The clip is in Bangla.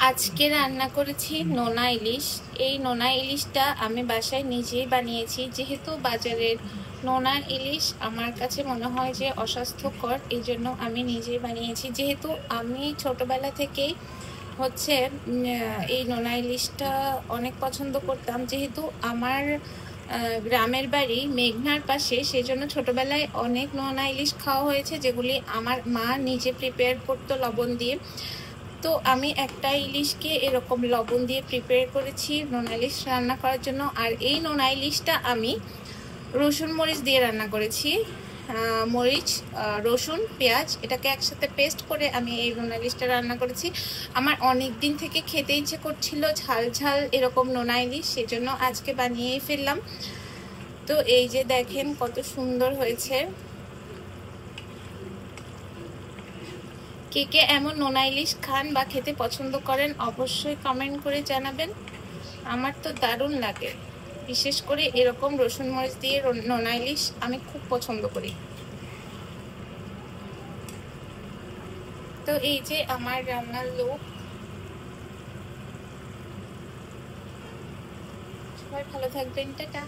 আজকে রান্না করেছি নোনা ইলিশ। এই নোনা ইলিশটা আমি বাসায় নিজেই বানিয়েছি। যেহেতু বাজারের নোনা ইলিশ আমার কাছে মনে হয় যে অস্বাস্থ্যকর, এই জন্য আমি নিজেই বানিয়েছি। যেহেতু আমি ছোটবেলা থেকেই হচ্ছে এই নোনা ইলিশটা অনেক পছন্দ করতাম। যেহেতু আমার গ্রামের বাড়ি মেঘনার পাশে, সেজন্য ছোটবেলায় অনেক নোনা ইলিশ খাওয়া হয়েছে, যেগুলি আমার মা নিজে প্রিপেয়ার করতো লবণ দিয়ে। তো আমি একটা ইলিশকে এরকম লবণ দিয়ে প্রিপেয়ার করেছি নোনা ইলিশ রান্না করার জন্য। আর এই নোনা ইলিশটা আমি রসুন মরিচ দিয়ে রান্না করেছি। মরিচ, রসুন, পেঁয়াজ এটাকে একসাথে পেস্ট করে আমি এই নোনা ইলিশটা রান্না করেছি। আমার অনেক দিন থেকে খেতে ইচ্ছে করছিল ঝাল ঝাল এরকম নোনা ইলিশ, সেজন্য আজকে বানিয়েই ফেললাম। তো এই যে দেখেন কত সুন্দর হয়েছে। কে কে এমন নোনা ইলিশ খান বা খেতে পছন্দ করেন অবশ্যই কমেন্ট করে জানাবেন। আমার তো দারুণ লাগে, বিশেষ করে এরকম রসুন মরিচ দিয়ে নোনা ইলিশ আমি খুব পছন্দ করি। তো এই যে আমার রান্নার লোক। সবাই ভালো থাকবেন, টাটা।